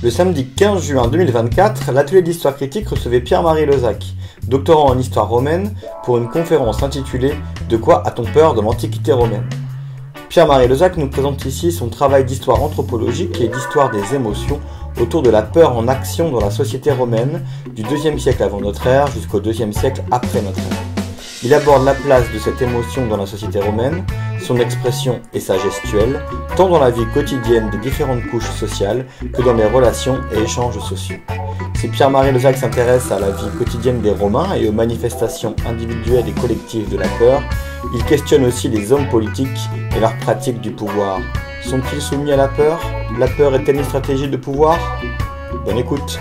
Le samedi 15 juin 2024, l'atelier d'histoire critique recevait Pierre-Marie Lezac, doctorant en histoire romaine, pour une conférence intitulée « De quoi a-t-on peur dans l'Antiquité romaine ?» Pierre-Marie Lezac nous présente ici son travail d'histoire anthropologique et d'histoire des émotions autour de la peur en action dans la société romaine du IIe siècle avant notre ère jusqu'au IIe siècle après notre ère. Il aborde la place de cette émotion dans la société romaine, son expression et sa gestuelle, tant dans la vie quotidienne des différentes couches sociales que dans les relations et échanges sociaux. Si Pierre-Marie Lezac s'intéresse à la vie quotidienne des Romains et aux manifestations individuelles et collectives de la peur, il questionne aussi les hommes politiques et leur pratique du pouvoir. Sont-ils soumis à la peur ? La peur est-elle une stratégie de pouvoir ? Bonne écoute.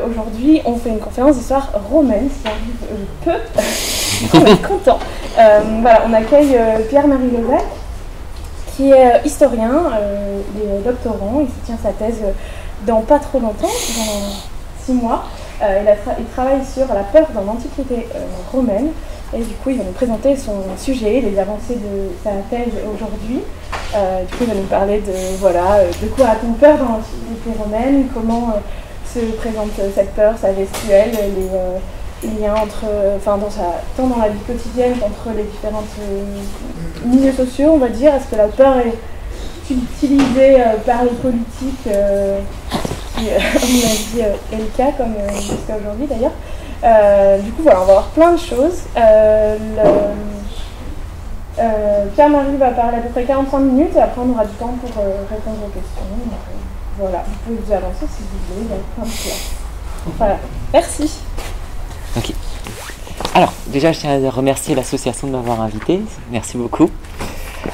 Aujourd'hui, on fait une conférence d'histoire romaine, si arrive peu, on est content. Voilà, on accueille Pierre-Marie Lezac, qui est historien, il est doctorant, il soutient sa thèse dans pas trop longtemps, dans 6 mois. Il travaille sur la peur dans l'Antiquité romaine, et du coup il va nous présenter son sujet, les avancées de sa thèse aujourd'hui. Du coup il va nous parler de quoi a-t-on peur dans l'Antiquité romaine, comment se présente cette peur, sa gestuelle, les liens entre, tant dans la vie quotidienne qu'entre les différents milieux sociaux, on va dire. Est-ce que la peur est utilisée par les politiques, qui, à mon avis, est le cas, comme jusqu'à aujourd'hui d'ailleurs. Du coup, voilà, on va voir plein de choses. Pierre-Marie va parler à peu près 45 minutes et après on aura du temps pour répondre aux questions. Donc, voilà, vous pouvez vous avancer si vous voulez, il y a plein de place. Voilà, merci. Ok. Alors, déjà, je tiens à remercier l'association de m'avoir invité. Merci beaucoup.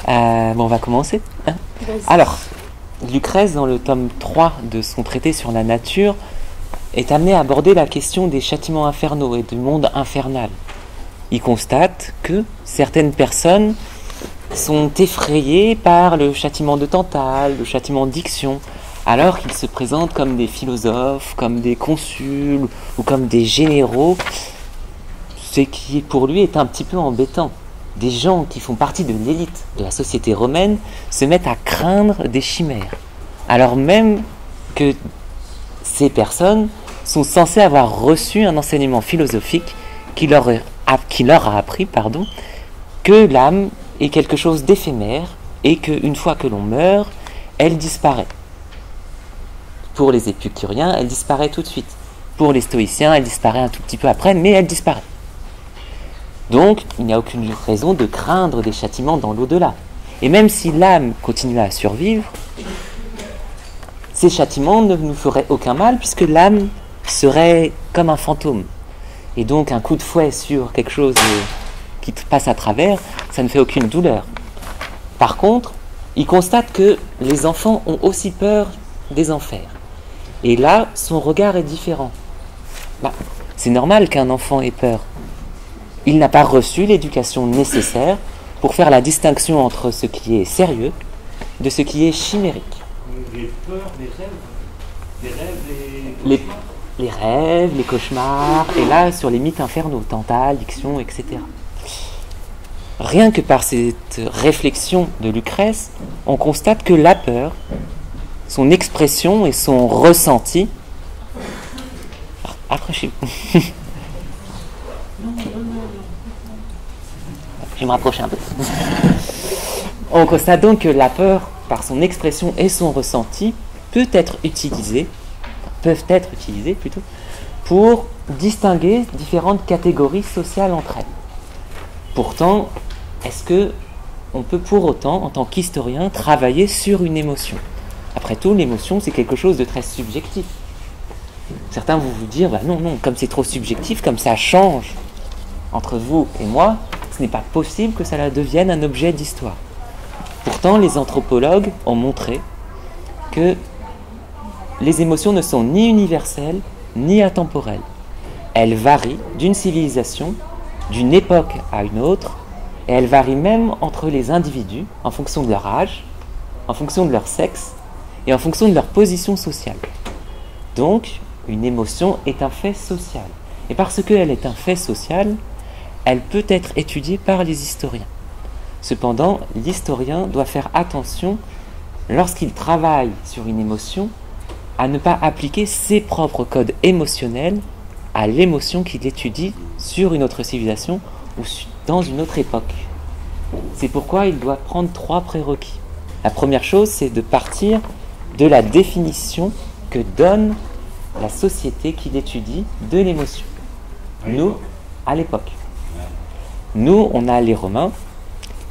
On va commencer. Hein. Alors, Lucrèce, dans le tome 3 de son traité sur la nature, est amené à aborder la question des châtiments infernaux et du monde infernal. Il constate que certaines personnes sont effrayées par le châtiment de Tantale, le châtiment d'Ixion, alors qu'ils se présentent comme des philosophes, comme des consuls ou comme des généraux, ce qui pour lui est un petit peu embêtant. Des gens qui font partie de l'élite de la société romaine se mettent à craindre des chimères, alors même que ces personnes sont censées avoir reçu un enseignement philosophique qui leur a appris que l'âme est quelque chose d'éphémère et qu'une fois que l'on meurt, elle disparaît. Pour les épicuriens, elle disparaît tout de suite. Pour les stoïciens, elle disparaît un tout petit peu après, mais elle disparaît. Donc, il n'y a aucune raison de craindre des châtiments dans l'au-delà. Et même si l'âme continue à survivre, ces châtiments ne nous feraient aucun mal, puisque l'âme serait comme un fantôme. Et donc, un coup de fouet sur quelque chose qui passe à travers, ça ne fait aucune douleur. Par contre, il constate que les enfants ont aussi peur des enfers. Et là, son regard est différent. C'est normal qu'un enfant ait peur. Il n'a pas reçu l'éducation nécessaire pour faire la distinction entre ce qui est sérieux de ce qui est chimérique. Les peurs, les rêves, les cauchemars, et là, sur les mythes infernaux, Tantale, Ixion, etc. Rien que par cette réflexion de Lucrèce, on constate que la peur, son expression et son ressenti. Approchez-vous. Je vais me rapprocher un peu. On constate donc que la peur, par son expression et son ressenti, peuvent être utilisées pour distinguer différentes catégories sociales entre elles. Pourtant, est-ce que on peut pour autant, en tant qu'historien, travailler sur une émotion ? Après tout, l'émotion, c'est quelque chose de très subjectif. Certains vont vous dire, non, comme c'est trop subjectif, comme ça change entre vous et moi, ce n'est pas possible que cela devienne un objet d'histoire. Pourtant, les anthropologues ont montré que les émotions ne sont ni universelles, ni atemporelles. Elles varient d'une civilisation, d'une époque à une autre, et elles varient même entre les individus, en fonction de leur âge, en fonction de leur sexe, et en fonction de leur position sociale. Donc, une émotion est un fait social. Et parce qu'elle est un fait social, elle peut être étudiée par les historiens. Cependant, l'historien doit faire attention, lorsqu'il travaille sur une émotion, à ne pas appliquer ses propres codes émotionnels à l'émotion qu'il étudie sur une autre civilisation ou dans une autre époque. C'est pourquoi il doit prendre 3 prérequis. La première chose, c'est de partir de la définition que donne la société qu'il étudie de l'émotion. Nous, à l'époque. Nous, on a les Romains,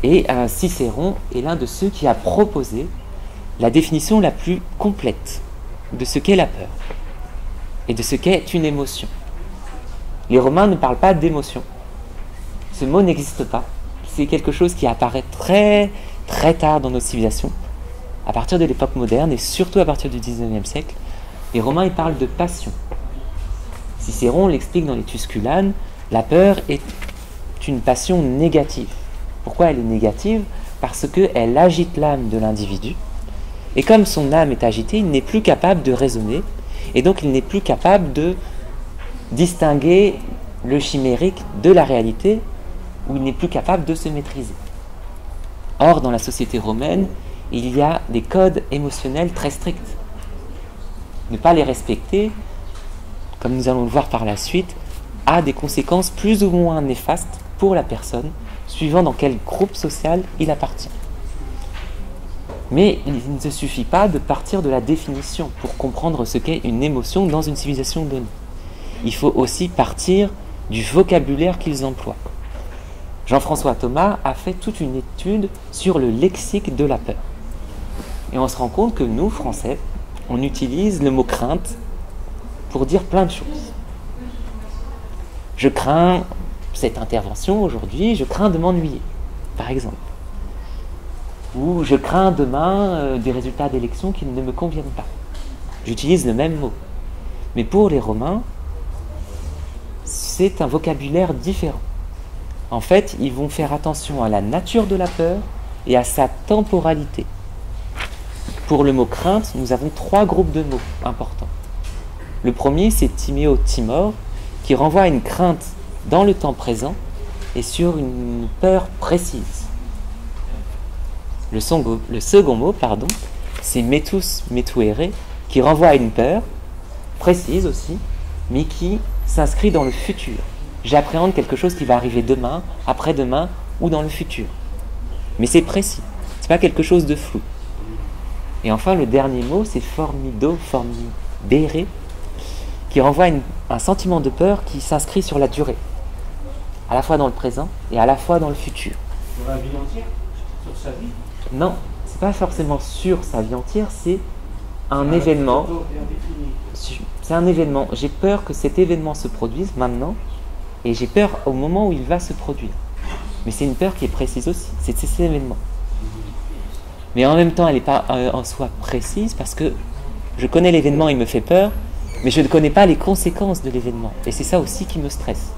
et Cicéron est l'un de ceux qui a proposé la définition la plus complète de ce qu'est la peur et de ce qu'est une émotion. Les Romains ne parlent pas d'émotion. Ce mot n'existe pas. C'est quelque chose qui apparaît très, très tard dans nos civilisations, à partir de l'époque moderne et surtout à partir du 19e siècle. Les Romains, ils parlent de passion. Cicéron l'explique dans les Tusculanes, la peur est une passion négative. Pourquoi elle est négative ? Parce qu'elle agite l'âme de l'individu. Et comme son âme est agitée, il n'est plus capable de raisonner. Et donc il n'est plus capable de distinguer le chimérique de la réalité, où il n'est plus capable de se maîtriser. Or, dans la société romaine, il y a des codes émotionnels très stricts. Ne pas les respecter, comme nous allons le voir par la suite, a des conséquences plus ou moins néfastes pour la personne, suivant dans quel groupe social il appartient. Mais il ne suffit pas de partir de la définition pour comprendre ce qu'est une émotion dans une civilisation donnée. Il faut aussi partir du vocabulaire qu'ils emploient. Jean-François Thomas a fait toute une étude sur le lexique de la peur. Et on se rend compte que nous, Français, on utilise le mot crainte pour dire plein de choses. Je crains cette intervention aujourd'hui, je crains de m'ennuyer, par exemple. Ou je crains demain des résultats d'élection qui ne me conviennent pas. J'utilise le même mot. Mais pour les Romains, c'est un vocabulaire différent. En fait, ils vont faire attention à la nature de la peur et à sa temporalité. Pour le mot crainte, nous avons 3 groupes de mots importants. Le premier, c'est timéo timor, qui renvoie à une crainte dans le temps présent et sur une peur précise. Le second mot, c'est metus metuere, qui renvoie à une peur précise aussi, mais qui s'inscrit dans le futur. J'appréhende quelque chose qui va arriver demain, après-demain ou dans le futur. Mais c'est précis, c'est pas quelque chose de flou. Et enfin, le dernier mot, c'est formidere, qui renvoie à un sentiment de peur qui s'inscrit sur la durée, à la fois dans le présent et à la fois dans le futur. Sur la vie entière ? Sur sa vie ? Non, c'est pas forcément sur sa vie entière, c'est un événement. C'est un événement. J'ai peur que cet événement se produise maintenant, et j'ai peur au moment où il va se produire. Mais c'est une peur qui est précise aussi, c'est cet événement. Mais en même temps, elle n'est pas en soi précise, parce que je connais l'événement, il me fait peur, mais je ne connais pas les conséquences de l'événement. Et c'est ça aussi qui me stresse.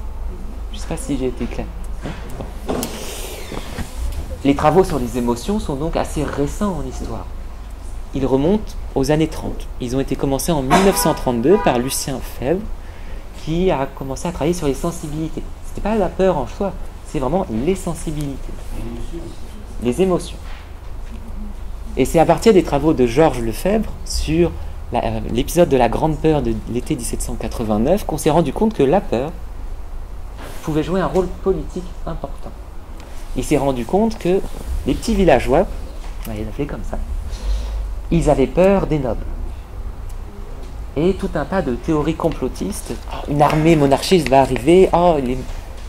Je ne sais pas si j'ai été clair. Bon. Les travaux sur les émotions sont donc assez récents en histoire. Ils remontent aux années 30. Ils ont été commencés en 1932 par Lucien Febvre, qui a commencé à travailler sur les sensibilités. Ce n'était pas la peur en soi, c'est vraiment les sensibilités, les émotions. Et c'est à partir des travaux de Georges Lefebvre sur l'épisode de la Grande Peur de l'été 1789 qu'on s'est rendu compte que la peur pouvait jouer un rôle politique important. Il s'est rendu compte que les petits villageois, on va les appeler comme ça, ils avaient peur des nobles. Et tout un tas de théories complotistes, une armée monarchiste va arriver,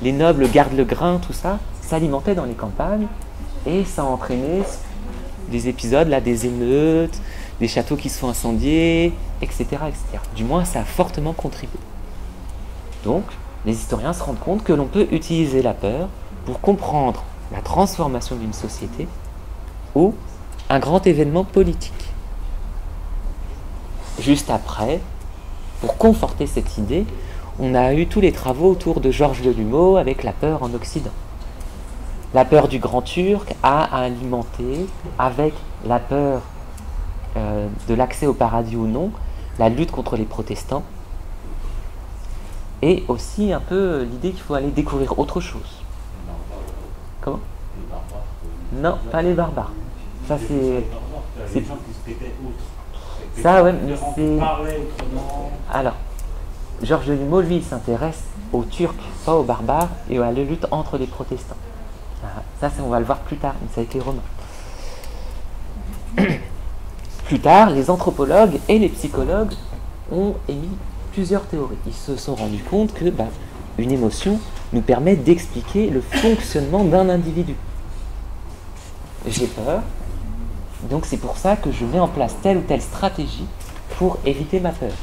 les nobles gardent le grain, tout ça, s'alimentait dans les campagnes, et ça entraînait des épisodes, là, des émeutes, des châteaux qui se font incendier, etc., etc. Du moins, ça a fortement contribué. Donc, les historiens se rendent compte que l'on peut utiliser la peur pour comprendre la transformation d'une société ou un grand événement politique. Juste après, pour conforter cette idée, on a eu tous les travaux autour de Georges Delumeau avec la peur en Occident. La peur du Grand Turc a alimenté, avec la peur de l'accès au paradis ou non, la lutte contre les protestants, et aussi un peu l'idée qu'il faut aller découvrir autre chose. Comment ? barbares. Non, pas les barbares. Ça c'est... Les gens qui se pétaient outre. Ça, ouais, mais Qui c'est... parlaient autrement. Alors, Georges de Limeau, lui, il s'intéresse aux Turcs, pas aux barbares, et à la lutte entre les protestants. Ça, on va le voir plus tard, mais ça a été romain. Plus tard, les anthropologues et les psychologues ont émis plusieurs théories. Ils se sont rendus compte que une émotion nous permet d'expliquer le fonctionnement d'un individu. J'ai peur, donc c'est pour ça que je mets en place telle ou telle stratégie pour éviter ma peur.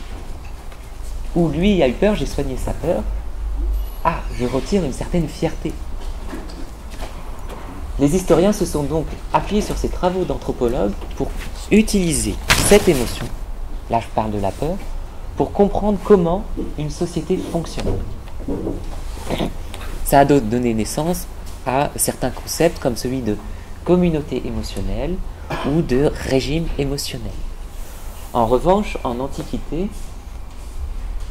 Ou lui a eu peur, j'ai soigné sa peur. Ah, je retire une certaine fierté. Les historiens se sont donc appuyés sur ces travaux d'anthropologues pour utiliser cette émotion, là je parle de la peur, pour comprendre comment une société fonctionne. Ça a donné naissance à certains concepts comme celui de communauté émotionnelle ou de régime émotionnel. En revanche, en Antiquité,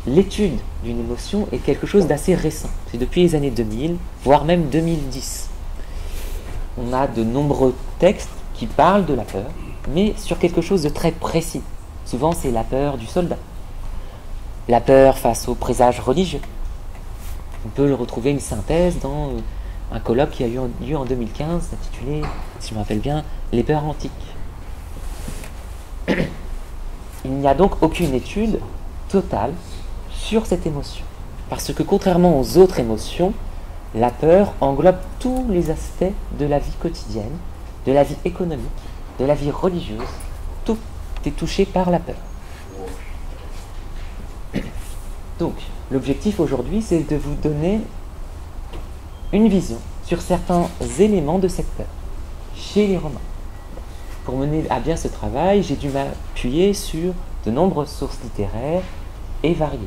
l'étude d'une émotion est quelque chose d'assez récent. C'est depuis les années 2000, voire même 2010. On a de nombreux textes qui parlent de la peur, mais sur quelque chose de très précis. Souvent, c'est la peur du soldat. La peur face aux présages religieux. On peut le retrouver une synthèse dans un colloque qui a eu lieu en 2015, intitulé, si je me rappelle bien, « Les peurs antiques ». Il n'y a donc aucune étude totale sur cette émotion. Parce que contrairement aux autres émotions, la peur englobe tous les aspects de la vie quotidienne, de la vie économique, de la vie religieuse. Tout est touché par la peur. Donc, l'objectif aujourd'hui, c'est de vous donner une vision sur certains éléments de cette peur chez les Romains. Pour mener à bien ce travail, j'ai dû m'appuyer sur de nombreuses sources littéraires et variées.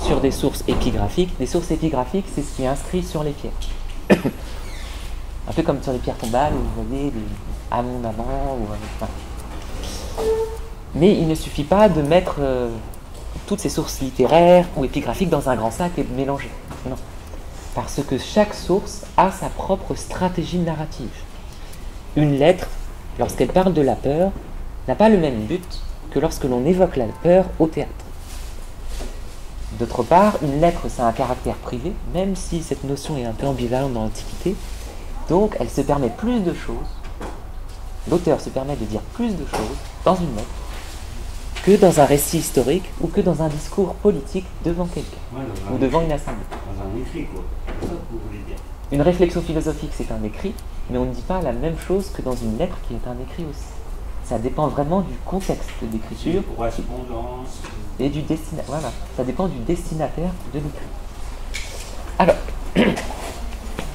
Sur des sources épigraphiques. Les sources épigraphiques, c'est ce qui est inscrit sur les pierres. Un peu comme sur les pierres tombales, où vous voyez des amont d'amant. Mais il ne suffit pas de mettre toutes ces sources littéraires ou épigraphiques dans un grand sac et de mélanger. Non. Parce que chaque source a sa propre stratégie narrative. Une lettre, lorsqu'elle parle de la peur, n'a pas le même but que lorsque l'on évoque la peur au théâtre. D'autre part, une lettre, ça a un caractère privé, même si cette notion est un peu ambivalente dans l'Antiquité. Donc, elle se permet plus de choses. L'auteur se permet de dire plus de choses dans une lettre que dans un récit historique ou que dans un discours politique devant quelqu'un ou devant une assemblée. Dans un écrit, quoi. C'est ça que vous voulez dire. Une réflexion philosophique, c'est un écrit, mais on ne dit pas la même chose que dans une lettre qui est un écrit aussi. Ça dépend vraiment du contexte d'écriture Correspondance. et du destinataire. Voilà, ça dépend du destinataire de l'écrit. Alors,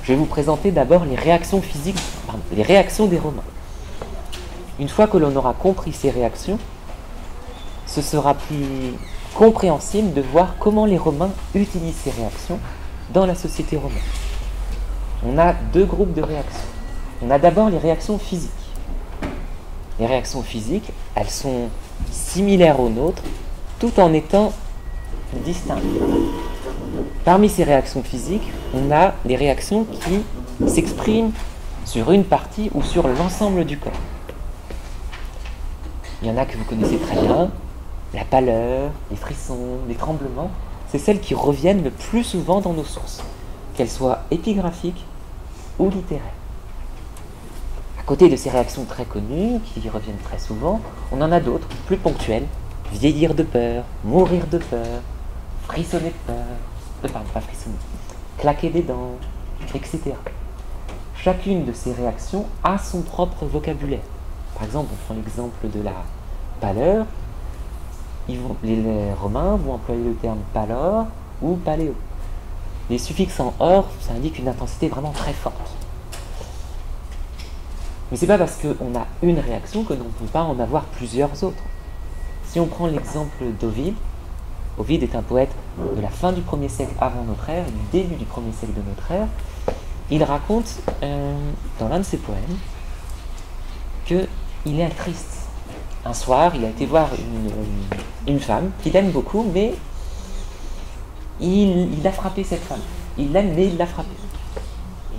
je vais vous présenter d'abord les réactions physiques, les réactions des Romains. Une fois que l'on aura compris ces réactions, ce sera plus compréhensible de voir comment les Romains utilisent ces réactions dans la société romaine. On a deux groupes de réactions. On a d'abord les réactions physiques. Les réactions physiques, elles sont similaires aux nôtres, tout en étant distinctes. Parmi ces réactions physiques, on a les réactions qui s'expriment sur une partie ou sur l'ensemble du corps. Il y en a que vous connaissez très bien, la pâleur, les frissons, les tremblements, c'est celles qui reviennent le plus souvent dans nos sources, qu'elles soient épigraphiques ou littéraires. À côté de ces réactions très connues, qui reviennent très souvent, on en a d'autres, plus ponctuelles. Vieillir de peur, mourir de peur, frissonner de peur, pardon, pas frissonner, claquer des dents, etc. Chacune de ces réactions a son propre vocabulaire. Par exemple, on prend l'exemple de la pâleur. Les Romains vont employer le terme pâlor ou paléo. Les suffixes en or, ça indique une intensité vraiment très forte. Mais c'est pas parce qu'on a une réaction que l'on ne peut pas en avoir plusieurs autres. Si on prend l'exemple d'Ovide, Ovide est un poète de la fin du 1er siècle avant notre ère, du début du 1er siècle de notre ère. Il raconte dans l'un de ses poèmes qu'il est triste. Un soir, il a été voir une femme qu'il aime beaucoup, mais il a frappé cette femme. Il l'aime, mais il l'a frappée.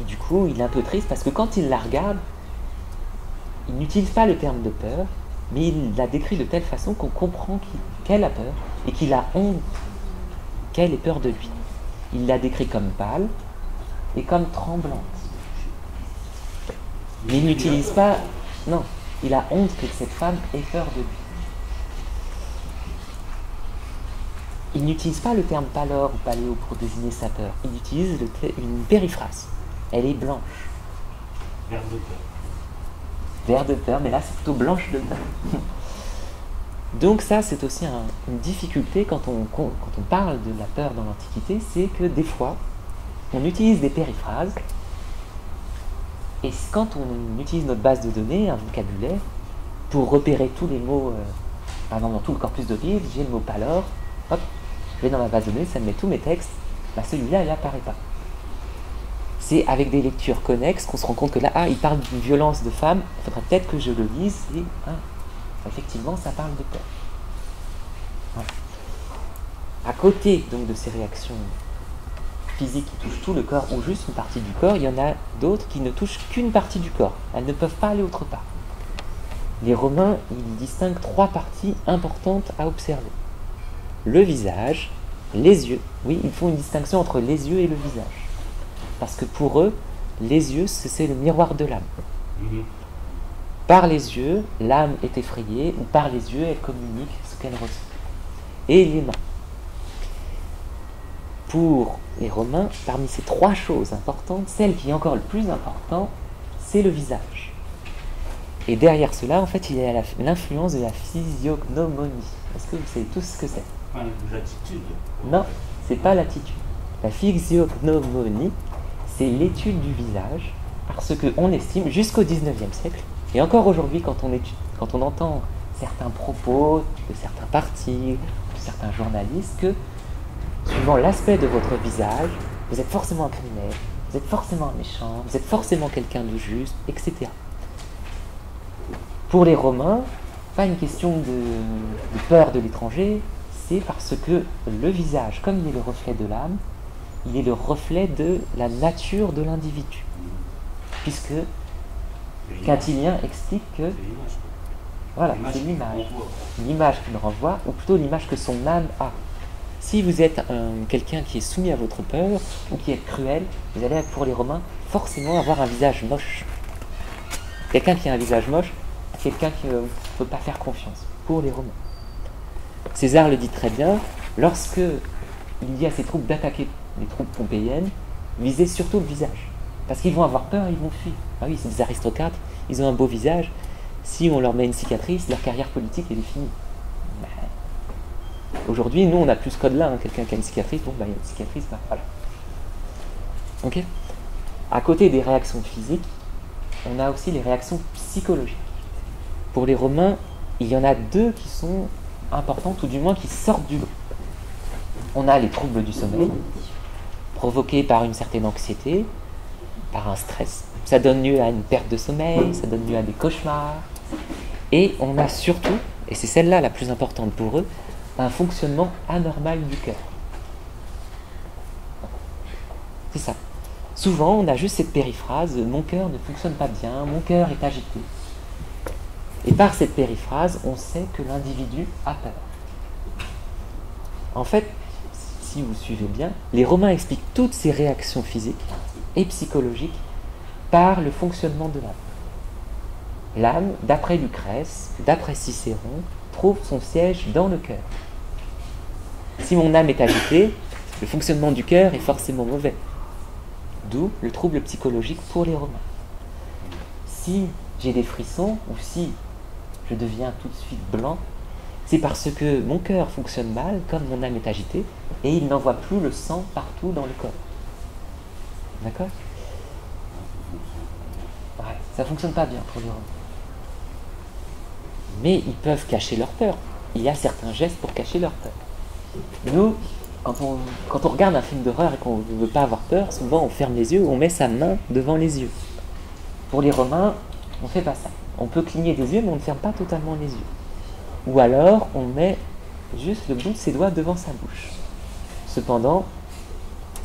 Et du coup, il est un peu triste parce que quand il la regarde, il n'utilise pas le terme de peur, mais il la décrit de telle façon qu'on comprend qu'elle a peur et qu'il a honte qu'elle ait peur de lui. Il la décrit comme pâle et comme tremblante. Mais il n'utilise pas... Non, il a honte que cette femme ait peur de lui. Il n'utilise pas le terme pâleur ou paléo pour désigner sa peur. Il utilise une périphrase. Elle est blanche. Vert de peur. Vert de peur, mais là c'est plutôt blanche de peur. Donc ça c'est aussi une difficulté quand on parle de la peur dans l'Antiquité, c'est que des fois on utilise des périphrases et quand on utilise notre base de données, un vocabulaire, pour repérer tous les mots, par exemple dans tout le corpus de Rive, j'ai le mot pâleur, hop, je vais dans ma base de données, ça me met tous mes textes, bah celui-là il n'apparaît pas. C'est avec des lectures connexes qu'on se rend compte que là, il parle d'une violence de femme, il faudrait peut-être que je le lise, et effectivement, ça parle de peur. Voilà. À côté donc de ces réactions physiques qui touchent tout le corps ou juste une partie du corps, il y en a d'autres qui ne touchent qu'une partie du corps. Elles ne peuvent pas aller autre part. Les Romains, ils distinguent 3 parties importantes à observer. Le visage, les yeux. Oui, ils font une distinction entre les yeux et le visage. Parce que pour eux, les yeux, c'est le miroir de l'âme. Par les yeux, l'âme est effrayée, ou par les yeux, elle communique ce qu'elle ressent. Et les mains. Pour les Romains, parmi ces 3 choses importantes, celle qui est encore le plus importante, c'est le visage. Et derrière cela, en fait, il y a l'influence de la physiognomonie. Est-ce que vous savez tous ce que c'est? L'attitude. Non, c'est pas l'attitude. La physiognomonie, c'est l'étude du visage, parce qu'on estime, jusqu'au XIXe siècle, et encore aujourd'hui, quand on entend certains propos de certains partis, de certains journalistes, que, suivant l'aspect de votre visage, vous êtes forcément un criminel, vous êtes forcément un méchant, vous êtes forcément quelqu'un de juste, etc. Pour les Romains, pas une question de peur de l'étranger, c'est parce que le visage, comme il est le reflet de l'âme, il est le reflet de la nature de l'individu. Puisque Quintilien explique que voilà, c'est l'image. L'image qu'il renvoie, ou plutôt l'image que son âme a. Si vous êtes quelqu'un qui est soumis à votre peur, ou qui est cruel, vous allez, pour les Romains, forcément avoir un visage moche. Quelqu'un qui a un visage moche, quelqu'un qui ne peut pas faire confiance, pour les Romains. César le dit très bien, lorsque il dit à ses troupes d'attaquer les troupes pompéiennes, visez surtout le visage. Parce qu'ils vont avoir peur et ils vont fuir. Ah oui, c'est des aristocrates, ils ont un beau visage. Si on leur met une cicatrice, leur carrière politique elle est finie. Aujourd'hui, nous on n'a plus ce code-là. Quelqu'un qui a une cicatrice, bon, il y a une cicatrice, voilà. Ok. À côté des réactions physiques, on a aussi les réactions psychologiques. Pour les Romains, il y en a 2 qui sont importantes, ou du moins qui sortent du lot. On a les troubles du sommeil, provoqués par une certaine anxiété, par un stress. Ça donne lieu à une perte de sommeil, ça donne lieu à des cauchemars. Et on a surtout, et c'est celle-là la plus importante pour eux, un fonctionnement anormal du cœur. C'est ça. Souvent, on a juste cette périphrase « mon cœur ne fonctionne pas bien, mon cœur est agité ». Et par cette périphrase, on sait que l'individu a peur. En fait, si vous suivez bien, les Romains expliquent toutes ces réactions physiques et psychologiques par le fonctionnement de l'âme. L'âme, d'après Lucrèce, d'après Cicéron, trouve son siège dans le cœur. Si mon âme est agitée, le fonctionnement du cœur est forcément mauvais. D'où le trouble psychologique pour les Romains. Si j'ai des frissons, ou si je deviens tout de suite blanc, c'est parce que mon cœur fonctionne mal, comme mon âme est agitée, et il n'envoie plus le sang partout dans le corps. D'accord ? Ouais, ça ne fonctionne pas bien pour les Romains. Mais ils peuvent cacher leur peur. Il y a certains gestes pour cacher leur peur. Nous, quand on regarde un film d'horreur et qu'on ne veut pas avoir peur, souvent on ferme les yeux, on met sa main devant les yeux. Pour les Romains, on ne fait pas ça. On peut cligner des yeux, mais on ne ferme pas totalement les yeux. Ou alors, on met juste le bout de ses doigts devant sa bouche. Cependant,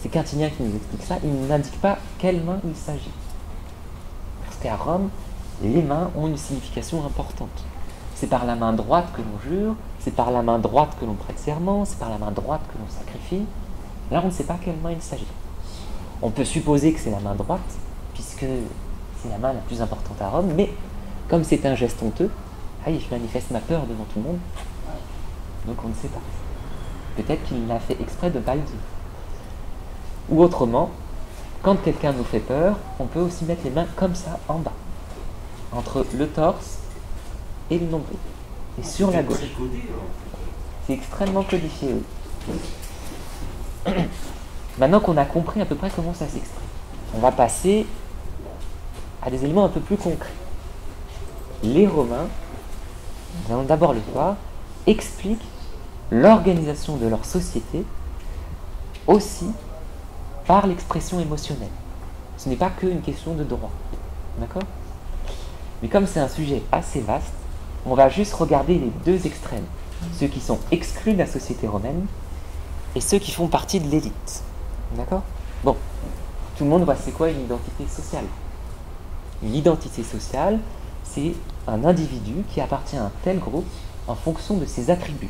C'est Quintilien qui nous explique ça. Il n'indique pas quelle main il s'agit. Parce qu'à Rome, les mains ont une signification importante. C'est par la main droite que l'on jure, c'est par la main droite que l'on prête serment, c'est par la main droite que l'on sacrifie. Là, on ne sait pas quelle main il s'agit. On peut supposer que c'est la main droite, puisque c'est la main la plus importante à Rome, mais comme c'est un geste honteux, je manifeste ma peur devant tout le monde, donc on ne sait pas. Peut-être qu'il l'a fait exprès de ne pas le dire. Ou autrement, quand quelqu'un nous fait peur, on peut aussi mettre les mains comme ça en bas, entre le torse et le nombril, et sur la gauche. C'est extrêmement codifié, oui. Maintenant qu'on a compris à peu près comment ça s'exprime, on va passer à des éléments un peu plus concrets. Les Romains, nous allons d'abord le voir, expliquent l'organisation de leur société aussi par l'expression émotionnelle. Ce n'est pas qu'une question de droit. D'accord ? Mais comme c'est un sujet assez vaste, on va juste regarder les deux extrêmes. Ceux qui sont exclus de la société romaine et ceux qui font partie de l'élite. D'accord ? Bon, tout le monde voit c'est quoi une identité sociale. Une identité sociale, c'est un individu qui appartient à un tel groupe en fonction de ses attributs.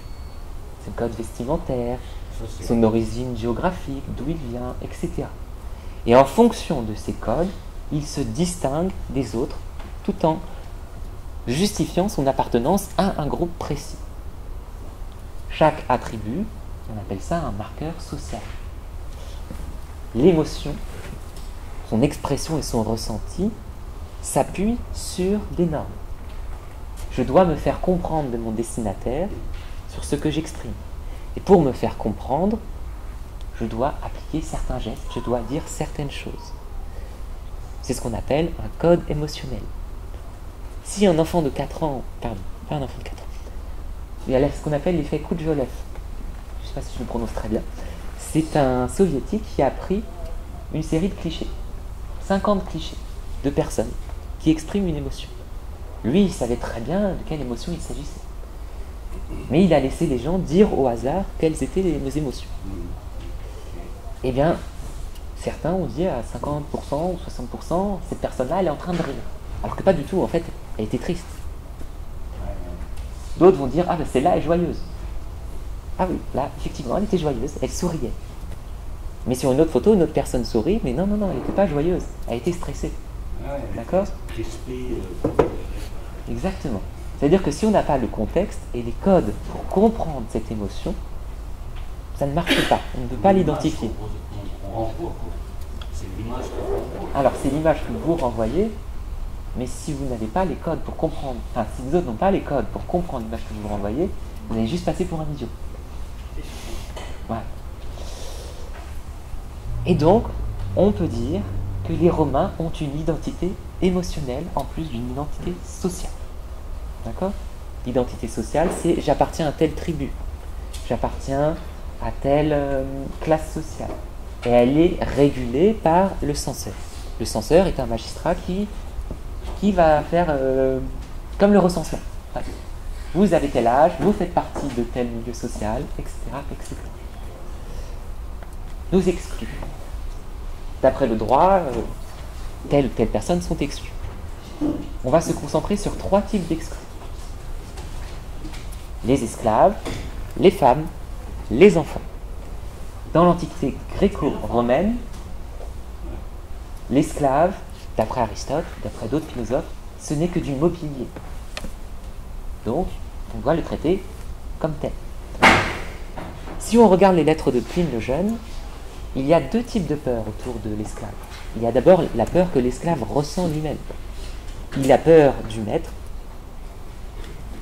Son code vestimentaire, son origine géographique, d'où il vient, etc. Et en fonction de ces codes, il se distingue des autres tout en justifiant son appartenance à un groupe précis. Chaque attribut, on appelle ça un marqueur social. L'émotion, son expression et son ressenti s'appuient sur des normes. Je dois me faire comprendre de mon destinataire sur ce que j'exprime. Et pour me faire comprendre, je dois appliquer certains gestes, je dois dire certaines choses. C'est ce qu'on appelle un code émotionnel. Si un enfant de 4 ans, pardon, pas un enfant de 4 ans, il y a ce qu'on appelle l'effet Koudjolev. Je ne sais pas si je le prononce très bien. C'est un soviétique qui a pris une série de clichés, 50 clichés de personnes qui expriment une émotion. Lui, il savait très bien de quelle émotion il s'agissait. Mais il a laissé les gens dire au hasard quelles étaient les émotions. Eh bien, certains ont dit à 50% ou 60%, cette personne-là, elle est en train de rire. Alors que pas du tout, en fait, elle était triste. D'autres vont dire, celle-là est joyeuse. Ah oui, là, effectivement, elle était joyeuse, elle souriait. Mais sur une autre photo, une autre personne sourit, mais non, elle n'était pas joyeuse, elle était stressée. D'accord ? Exactement. C'est-à-dire que si on n'a pas le contexte et les codes pour comprendre cette émotion, ça ne marche pas, on ne peut pas l'identifier. Alors c'est l'image que vous renvoyez, mais si vous n'avez pas les codes pour comprendre, si les autres n'ont pas les codes pour comprendre l'image que vous renvoyez, vous allez juste passer pour un idiot. Voilà. Et donc, on peut dire que les Romains ont une identité émotionnelle en plus d'une identité sociale. D'accord ? L'identité sociale, c'est j'appartiens à telle tribu, j'appartiens à telle classe sociale. Et elle est régulée par le censeur. Le censeur est un magistrat qui va faire comme le recensement. Ouais. Vous avez tel âge, vous faites partie de tel milieu social, etc. etc. Nous exclus. D'après le droit, telle ou telle personne sont exclues. On va se concentrer sur 3 types d'exclus. Les esclaves, les femmes, les enfants. Dans l'Antiquité gréco-romaine, l'esclave, d'après Aristote, d'après d'autres philosophes, ce n'est que du mobilier. Donc, on doit le traiter comme tel. Si on regarde les lettres de Pline le Jeune, il y a 2 types de peurs autour de l'esclave. Il y a d'abord la peur que l'esclave ressent lui-même. Il a peur du maître,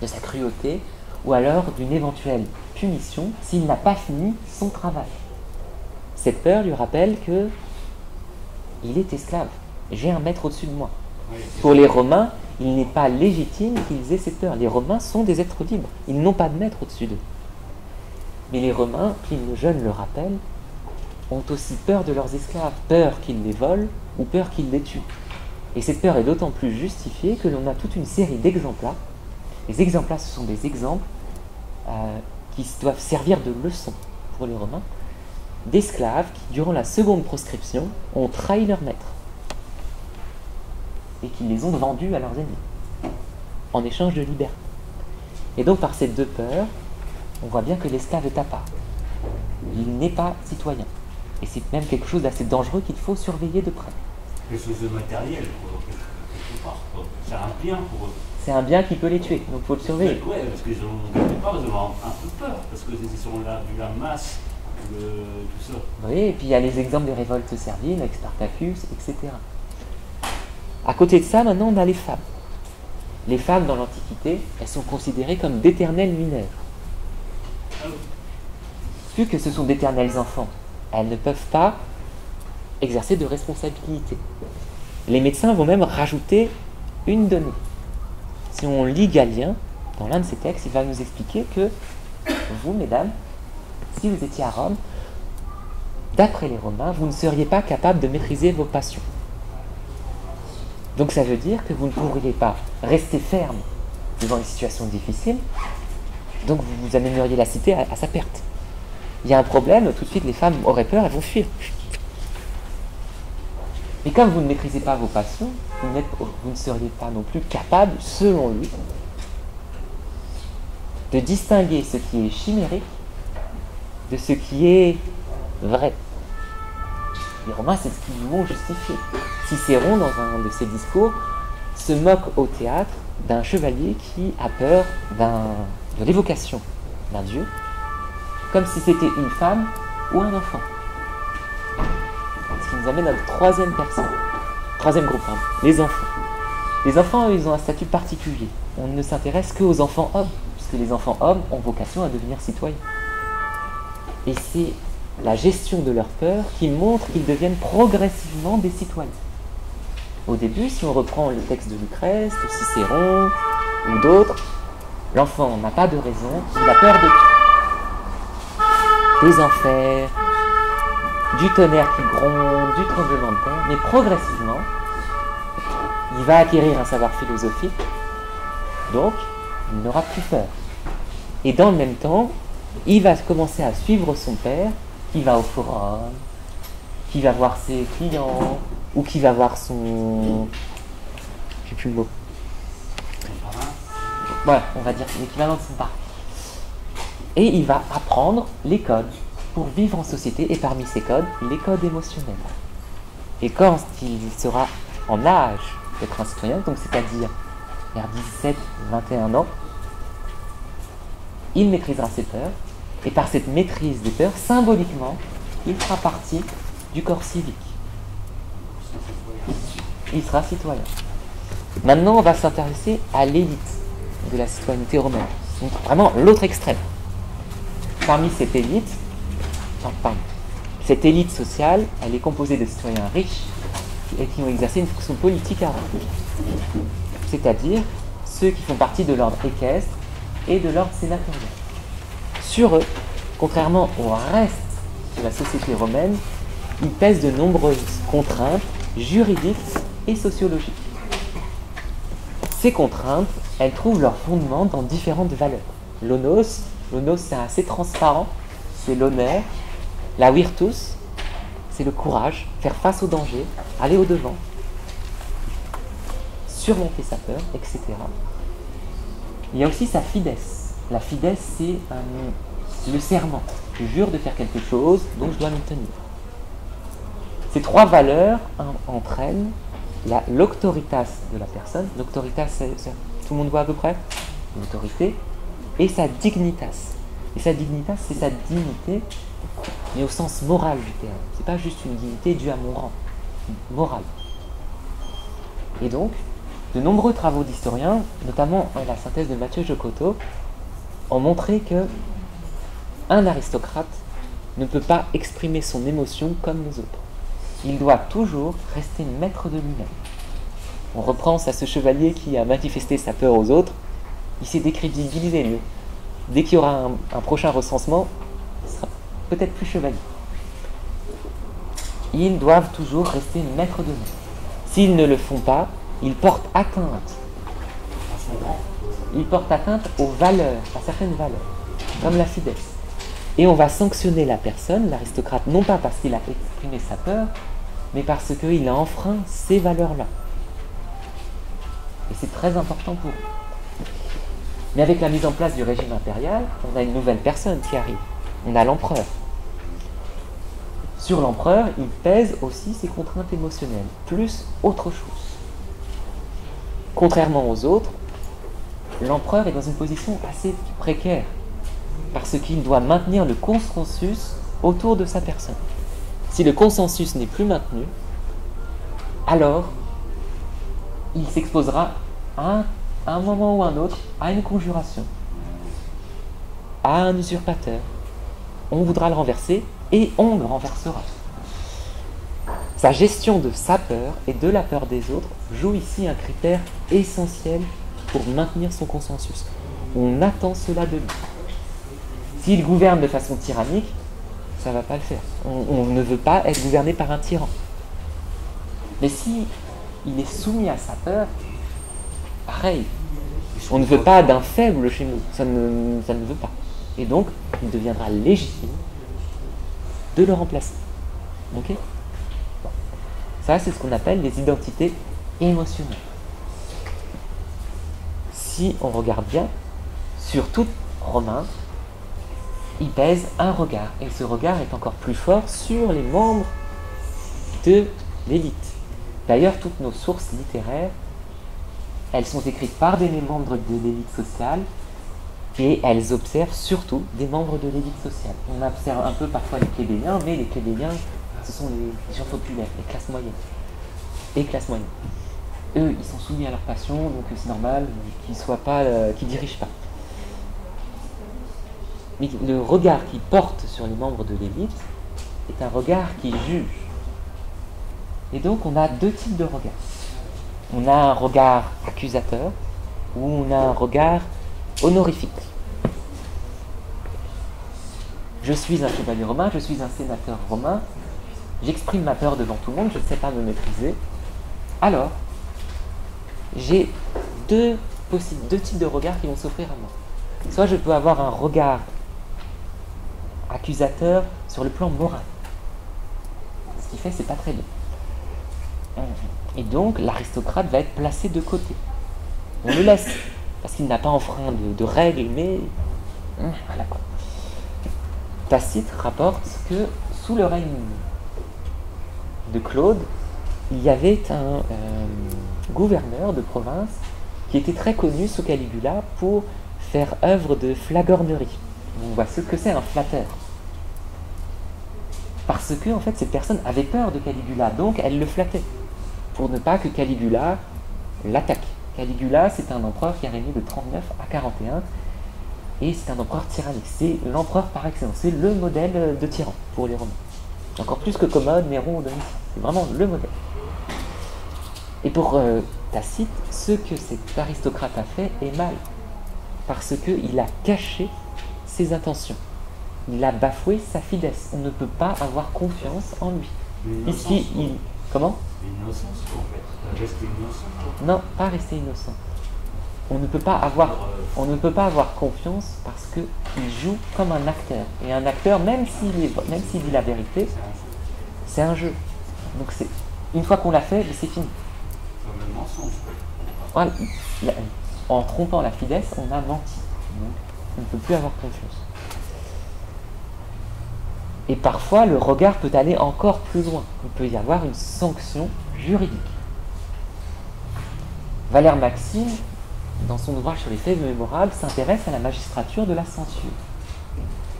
de sa cruauté, ou alors d'une éventuelle punition s'il n'a pas fini son travail. Cette peur lui rappelle que il est esclave. J'ai un maître au-dessus de moi. Pour les Romains, il n'est pas légitime qu'ils aient cette peur. Les Romains sont des êtres libres. Ils n'ont pas de maître au-dessus d'eux. Mais les Romains, Pline le Jeune le rappelle, ont aussi peur de leurs esclaves, peur qu'ils les volent ou peur qu'ils les tuent. Et cette peur est d'autant plus justifiée que l'on a toute une série d'exemplats. Les exemplats, ce sont des exemples qui doivent servir de leçon pour les Romains. d'esclaves qui, durant la seconde proscription, ont trahi leur maître et qui les ont vendus à leurs ennemis en échange de liberté. Et donc, par ces deux peurs, on voit bien que l'esclave est à part. Il n'est pas citoyen. Et c'est même quelque chose d'assez dangereux qu'il faut surveiller de près. Quelque chose de matériel, quelque part. C'est un bien pour eux. C'est un bien qui peut les tuer, donc il faut le surveiller. Oui, parce qu'ils ont, quelque part, ils ont un peu peur, parce qu'ils sont là, vu la masse, tout ça. Oui, et puis il y a les exemples des révoltes serviles avec Spartacus, etc. À côté de ça, maintenant, on a les femmes. Les femmes, dans l'Antiquité, elles sont considérées comme d'éternelles mineures. Vu que ce sont d'éternels enfants, elles ne peuvent pas exercer de responsabilité. Les médecins vont même rajouter une donnée. Si on lit Galien, dans l'un de ses textes, il va nous expliquer que vous, mesdames, si vous étiez à Rome, d'après les Romains, vous ne seriez pas capable de maîtriser vos passions. Donc ça veut dire que vous ne pourriez pas rester ferme devant une situation difficile, donc vous amèneriez la cité à sa perte. Il y a un problème, tout de suite les femmes auraient peur, elles vont fuir. Mais comme vous ne maîtrisez pas vos passions, vous ne seriez pas non plus capable, selon lui, de distinguer ce qui est chimérique de ce qui est vrai. Les Romains, c'est ce qu'ils vont justifier. Cicéron, dans un de ses discours, se moque au théâtre d'un chevalier qui a peur de l'évocation d'un dieu, comme si c'était une femme ou un enfant. Ce qui nous amène à la troisième groupe, les enfants. Les enfants, ils ont un statut particulier. On ne s'intéresse qu'aux enfants hommes, puisque les enfants hommes ont vocation à devenir citoyens. Et c'est la gestion de leur peur qui montre qu'ils deviennent progressivement des citoyens. Au début, si on reprend le texte de Lucrèce, de Cicéron ou d'autres, l'enfant n'a pas de raison, il a peur de tout. Des enfers, du tonnerre qui gronde, du tremblement de terre, mais progressivement, il va acquérir un savoir philosophique, donc il n'aura plus peur. Et dans le même temps, il va commencer à suivre son père, qui va au forum, qui va voir ses clients, ou qui va voir son... J'ai plus le mot. Voilà, on va dire l'équivalent de son parent. Et il va apprendre les codes pour vivre en société, et parmi ces codes, les codes émotionnels. Et quand il sera en âge d'être un citoyen, donc c'est-à-dire vers 17-21 ans, il maîtrisera ses peurs, et par cette maîtrise des peurs, symboliquement, il fera partie du corps civique. Il sera citoyen. Maintenant, on va s'intéresser à l'élite de la citoyenneté romaine. Donc vraiment l'autre extrême. Parmi cette élite, cette élite sociale, elle est composée de citoyens riches et qui ont exercé une fonction politique à Rome. C'est-à-dire ceux qui font partie de l'ordre équestre et de l'ordre sénatorial. Sur eux, contrairement au reste de la société romaine, il pèse de nombreuses contraintes juridiques et sociologiques. Ces contraintes, elles trouvent leur fondement dans différentes valeurs. L'onos, c'est assez transparent, c'est l'honneur. La virtus, c'est le courage, faire face au danger, aller au-devant, surmonter sa peur, etc. Il y a aussi sa fides. La fides, c'est le serment. Je jure de faire quelque chose, donc je dois m'y tenir. Ces trois valeurs entraînent l'auctoritas de la personne. L'auctoritas, tout le monde voit à peu près, l'autorité, et sa dignitas. Et sa dignitas, c'est sa dignité, mais au sens moral du terme. C'est pas juste une dignité due à mon rang, morale. Et donc, de nombreux travaux d'historiens, notamment la synthèse de Mathieu Jocoto, ont montré que un aristocrate ne peut pas exprimer son émotion comme les autres. Il doit toujours rester maître de lui-même. On reprend à ce chevalier qui a manifesté sa peur aux autres, il s'est décrédibilisé lui. Dès qu'il y aura un prochain recensement, il sera peut-être plus chevalier. Ils doivent toujours rester maîtres d'eux-mêmes. S'ils ne le font pas, ils portent atteinte. Ils portent atteinte aux valeurs, à certaines valeurs, comme la fides. Et on va sanctionner la personne, l'aristocrate, non pas parce qu'il a exprimé sa peur, mais parce qu'il a enfreint ces valeurs-là. Et c'est très important pour eux. Mais avec la mise en place du régime impérial, on a une nouvelle personne qui arrive. On a l'empereur. Sur l'empereur, il pèse aussi ses contraintes émotionnelles, plus autre chose. Contrairement aux autres, l'empereur est dans une position assez précaire, parce qu'il doit maintenir le consensus autour de sa personne. Si le consensus n'est plus maintenu, alors il s'exposera à un moment ou un autre à une conjuration, à un usurpateur. On voudra le renverser et on le renversera. Sa gestion de sa peur et de la peur des autres joue ici un critère essentiel pour maintenir son consensus. On attend cela de lui. S'il gouverne de façon tyrannique, ça ne va pas le faire. On ne veut pas être gouverné par un tyran. Mais si il est soumis à sa peur, pareil. On ne veut pas d'un faible chez nous. Ça ne veut pas. Et donc, il deviendra légitime de le remplacer. Ok ? Ça, c'est ce qu'on appelle les identités émotionnelles. Si on regarde bien, sur tout Romain, il pèse un regard. Et ce regard est encore plus fort sur les membres de l'élite. D'ailleurs, toutes nos sources littéraires, elles sont écrites par des membres de l'élite sociale et elles observent surtout des membres de l'élite sociale. On observe un peu parfois les plébéiens, mais les plébéiens, ce sont les gens populaires, les classes moyennes. Et classes moyennes. Eux, ils sont soumis à leur passion, donc c'est normal qu'ils dirigent pas. Mais le regard qu'ils portent sur les membres de l'élite est un regard qui juge. Et donc on a deux types de regards. On a un regard accusateur ou on a un regard honorifique. Je suis un chevalier romain, je suis un sénateur romain, j'exprime ma peur devant tout le monde, je ne sais pas me maîtriser. Alors, j'ai deux types de regards qui vont s'offrir à moi. Soit je peux avoir un regard accusateur sur le plan moral. Ce qui fait, c'est pas très bien. Et donc, l'aristocrate va être placé de côté. On le laisse, parce qu'il n'a pas enfreint de règles, mais voilà quoi. Tacite rapporte que sous le règne de Claude, il y avait un gouverneur de province qui était très connu sous Caligula pour faire œuvre de flagornerie. On voit ce que c'est un flatteur. Parce que, en fait, cette personne avait peur de Caligula, donc elle le flattait, pour ne pas que Caligula l'attaque. Caligula, c'est un empereur qui a régné de 39 à 41, et c'est un empereur tyrannique. C'est l'empereur par excellence, c'est le modèle de tyran pour les Romains. Encore plus que Commode, Néron ou Domitian. C'est vraiment le modèle. Et pour Tacite, ce que cet aristocrate a fait est mal, parce qu'il a caché ses intentions. Il a bafoué sa fidesse. On ne peut pas avoir confiance en lui. Comment ? L'innocence, en fait. Rester innocent. Non, pas rester innocent. On ne peut pas avoir confiance parce qu'il joue comme un acteur. Et un acteur, même s'il dit la vérité, c'est un jeu. Donc une fois qu'on l'a fait, c'est fini. Comme le mensonge. Voilà. En trompant la fidesse, on a menti. Donc, on ne peut plus avoir confiance. Et parfois, le regard peut aller encore plus loin. Il peut y avoir une sanction juridique. Valère Maxime, dans son ouvrage sur les faits mémorables, s'intéresse à la magistrature de la censure.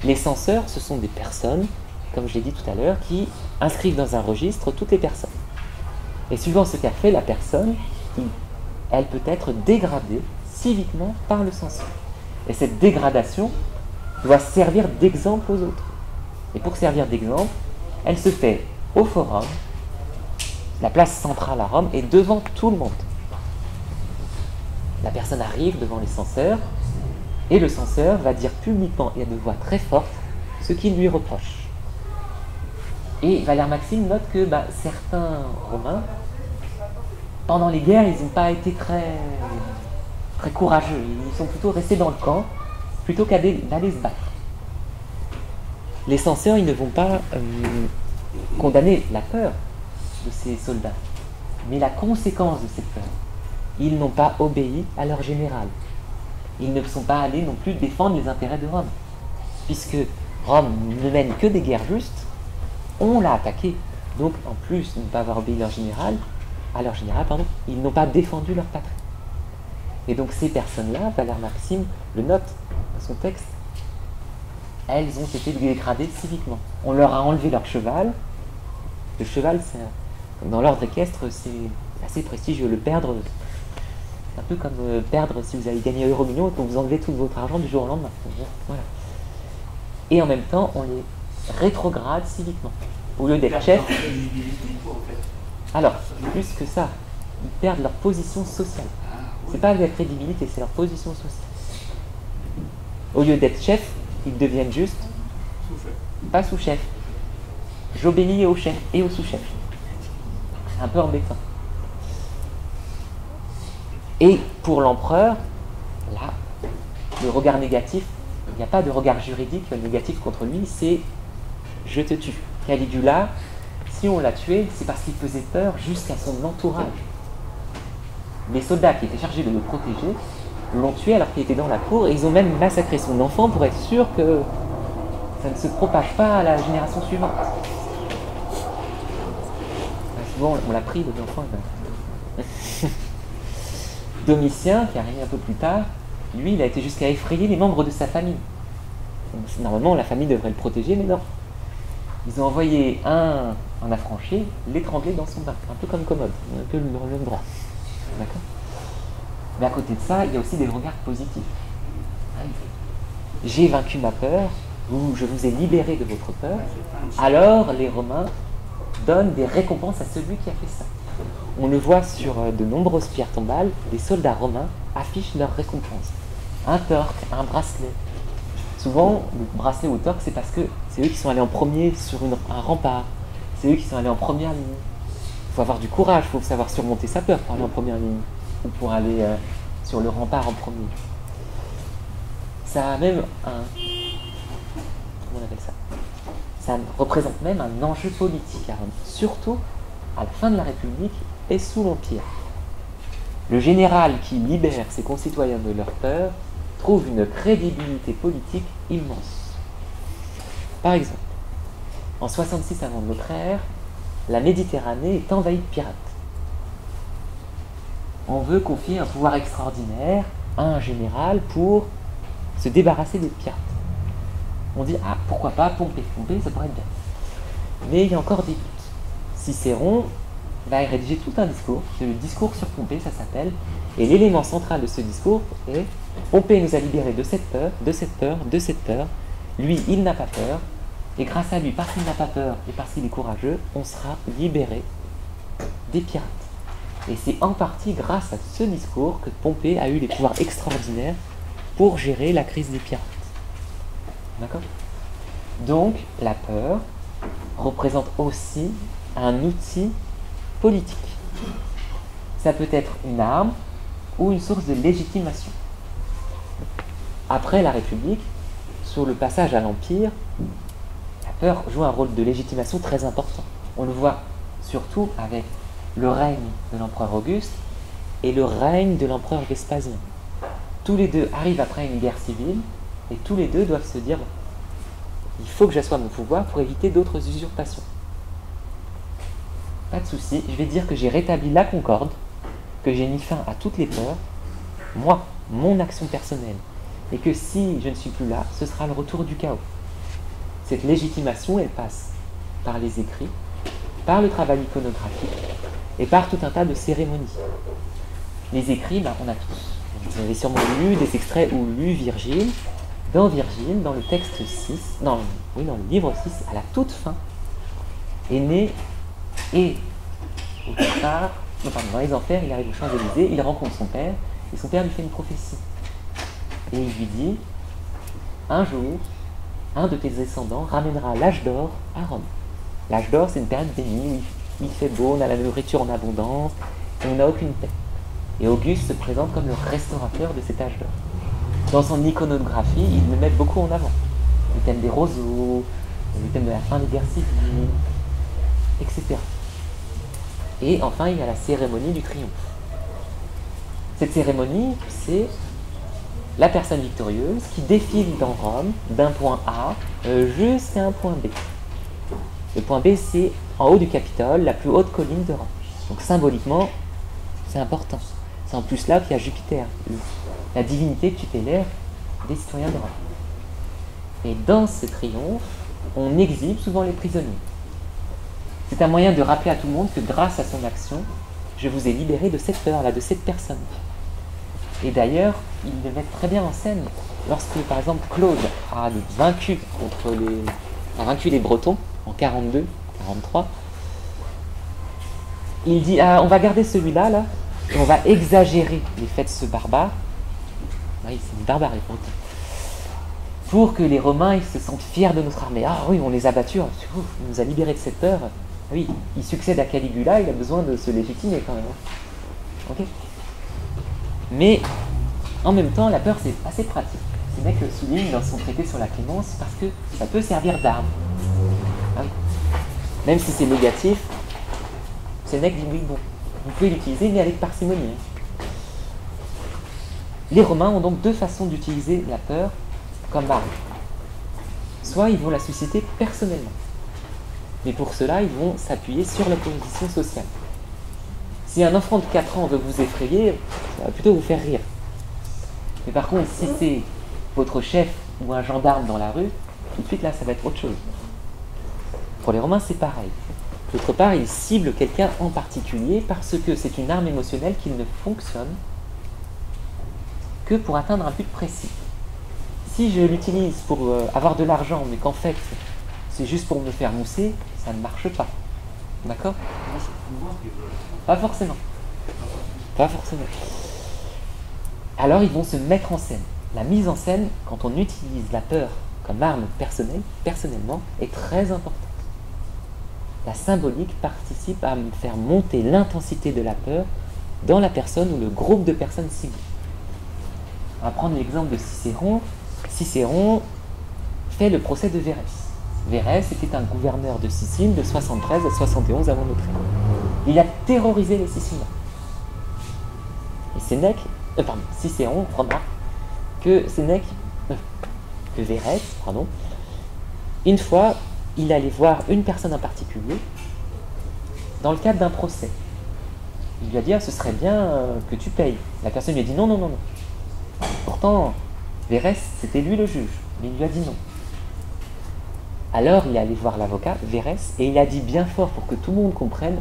Les censeurs, ce sont des personnes, comme je l'ai dit tout à l'heure, qui inscrivent dans un registre toutes les personnes. Et suivant ce qu'a fait la personne, elle peut être dégradée civiquement par le censeur. Et cette dégradation doit servir d'exemple aux autres. Et pour servir d'exemple, elle se fait au forum, la place centrale à Rome, et devant tout le monde. La personne arrive devant les censeurs, et le censeur va dire publiquement et à de voix très forte ce qu'il lui reproche. Et Valère Maxime note que certains Romains, pendant les guerres, ils n'ont pas été très courageux. Ils sont plutôt restés dans le camp, plutôt qu'à d'aller se battre. Les censeurs, ils ne vont pas condamner la peur de ces soldats, mais la conséquence de cette peur. Ils n'ont pas obéi à leur général. Ils ne sont pas allés non plus défendre les intérêts de Rome. Puisque Rome ne mène que des guerres justes, on l'a attaqué. Donc, en plus de ne pas avoir obéi à leur général, ils n'ont pas défendu leur patrie. Et donc ces personnes-là, Valère Maxime le note dans son texte, elles ont été dégradées civiquement. On leur a enlevé leur cheval. Le cheval, dans l'ordre équestre, c'est assez prestigieux. Le perdre, c'est un peu comme perdre si vous avez gagné Euromillions et qu'on vous enlevez tout votre argent du jour au lendemain. Voilà. Et en même temps, on les rétrograde civiquement. Au lieu d'être chef. Alors, plus que ça, ils perdent leur position sociale. C'est pas la crédibilité, c'est leur position sociale. Au lieu d'être chef, ils deviennent juste pas sous-chef. J'obéis au chef et au sous-chef. C'est un peu embêtant. Et pour l'empereur, là, le regard négatif, il n'y a pas de regard juridique négatif contre lui, c'est je te tue. Caligula, si on l'a tué, c'est parce qu'il faisait peur jusqu'à son entourage. Les soldats qui étaient chargés de le protéger l'ont tué alors qu'il était dans la cour et ils ont même massacré son enfant pour être sûr que ça ne se propage pas à la génération suivante. Souvent on l'a pris, le enfant. Domitien, qui arrive un peu plus tard, lui, il a été jusqu'à effrayer les membres de sa famille. Donc, normalement, la famille devrait le protéger, mais non. Ils ont envoyé un affranchi l'étrangler dans son bain, un peu comme Commode, un peu le même droit. D'accord ? Mais à côté de ça, il y a aussi des regards positifs. J'ai vaincu ma peur, ou je vous ai libéré de votre peur, alors les Romains donnent des récompenses à celui qui a fait ça. On le voit sur de nombreuses pierres tombales, les soldats romains affichent leurs récompenses. Un torque, un bracelet. Souvent, le bracelet ou torque, c'est parce que c'est eux qui sont allés en premier sur un rempart. C'est eux qui sont allés en première ligne. Il faut avoir du courage, il faut savoir surmonter sa peur pour aller en première ligne. Ou pour aller sur le rempart en premier. Ça a même un... Comment on appelle ça ? Ça représente même un enjeu politique à Rome. Surtout à la fin de la République et sous l'Empire. Le général qui libère ses concitoyens de leur peur trouve une crédibilité politique immense. Par exemple, en 66 avant notre ère, la Méditerranée est envahie de pirates. On veut confier un pouvoir extraordinaire à un général pour se débarrasser des pirates. On dit, ah, pourquoi pas Pompée. Pompée, ça pourrait être bien. Mais il y a encore des doutes. Cicéron va rédiger tout un discours, c'est le discours sur Pompée, ça s'appelle, et l'élément central de ce discours est Pompée nous a libérés de cette peur, de cette peur, de cette peur. Lui, il n'a pas peur, et grâce à lui, parce qu'il n'a pas peur et parce qu'il est courageux, on sera libéré des pirates. Et c'est en partie grâce à ce discours que Pompée a eu les pouvoirs extraordinaires pour gérer la crise des pirates. D'accord ? Donc, la peur représente aussi un outil politique. Ça peut être une arme ou une source de légitimation. Après la République, sur le passage à l'Empire, la peur joue un rôle de légitimation très important. On le voit surtout avec le règne de l'empereur Auguste et le règne de l'empereur Vespasien. Tous les deux arrivent après une guerre civile et tous les deux doivent se dire il faut que j'assoie mon pouvoir pour éviter d'autres usurpations. Pas de souci, je vais dire que j'ai rétabli la concorde, que j'ai mis fin à toutes les peurs, moi, mon action personnelle, et que si je ne suis plus là, ce sera le retour du chaos. Cette légitimation, elle passe par les écrits, par le travail iconographique, et par tout un tas de cérémonies. Les écrits, on a tous. Vous avez sûrement lu des extraits ou lu Virgile. Dans Virgile, dans le texte 6, dans le livre 6, à la toute fin, est né et au départ, dans les enfers, il arrive aux Champs-Élysées, il rencontre son père, et son père lui fait une prophétie. Et il lui dit, un jour, un de tes descendants ramènera l'âge d'or à Rome. L'âge d'or, c'est une période bénie où il fait beau, on a la nourriture en abondance, et on n'a aucune paix. Et Auguste se présente comme le restaurateur de cet âge d'or. Dans son iconographie, il le met beaucoup en avant. Le thème des roseaux, le thème de la fin d'exercice, etc. Et enfin, il y a la cérémonie du triomphe. Cette cérémonie, c'est la personne victorieuse qui défile dans Rome d'un point A jusqu'à un point B. Le point B, c'est en haut du Capitole, la plus haute colline de Rome. Donc symboliquement, c'est important. C'est en plus là qu'il y a Jupiter, la divinité tutélaire des citoyens de Rome. Et dans ce triomphe, on exhibe souvent les prisonniers. C'est un moyen de rappeler à tout le monde que grâce à son action, je vous ai libéré de cette peur-là, de cette personne. Et d'ailleurs, ils le mettent très bien en scène. Lorsque, par exemple, Claude a vaincu les Bretons en 42, 43, il dit on va garder celui-là, là, et on va exagérer les faits de ce barbare. Oui, c'est une barbare, les Bretons. Pour que les Romains ils se sentent fiers de notre armée. Ah oui, on les a battus, il nous a libérés de cette peur. Oui, il succède à Caligula, il a besoin de se légitimer quand même. Ok. Mais en même temps, la peur c'est assez pratique. Sénèque souligne dans son traité sur la clémence parce que ça peut servir d'arme. Ah oui. Même si c'est négatif, Sénèque dit oui, bon, vous pouvez l'utiliser, mais avec parcimonie. Les Romains ont donc deux façons d'utiliser la peur comme arme. Soit ils vont la susciter personnellement, mais pour cela ils vont s'appuyer sur la position sociale. Si un enfant de 4 ans veut vous effrayer, ça va plutôt vous faire rire. Mais par contre, si c'est votre chef ou un gendarme dans la rue, tout de suite là ça va être autre chose. Pour les Romains c'est pareil. D'autre part, ils ciblent quelqu'un en particulier parce que c'est une arme émotionnelle qui ne fonctionne que pour atteindre un but précis. Si je l'utilise pour avoir de l'argent, mais qu'en fait, c'est juste pour me faire mousser, ça ne marche pas. D'accord ? Pas forcément. Pas forcément. Alors, ils vont se mettre en scène. La mise en scène, quand on utilise la peur comme arme personnellement, est très importante. La symbolique participe à me faire monter l'intensité de la peur dans la personne ou le groupe de personnes ciblées. On va prendre l'exemple de Cicéron. Cicéron fait le procès de Vérès. Vérès était un gouverneur de Sicile de 73 à 71 avant notre ère. Il a terrorisé les Siciliens. Et Cicéron remarque que Vérès, une fois, il allait voir une personne en particulier dans le cadre d'un procès. Il lui a dit ce serait bien que tu payes. La personne lui a dit non. Pourtant, Vérès, c'était lui le juge, mais il lui a dit non. Alors, il est allé voir l'avocat, Vérès, et il a dit bien fort pour que tout le monde comprenne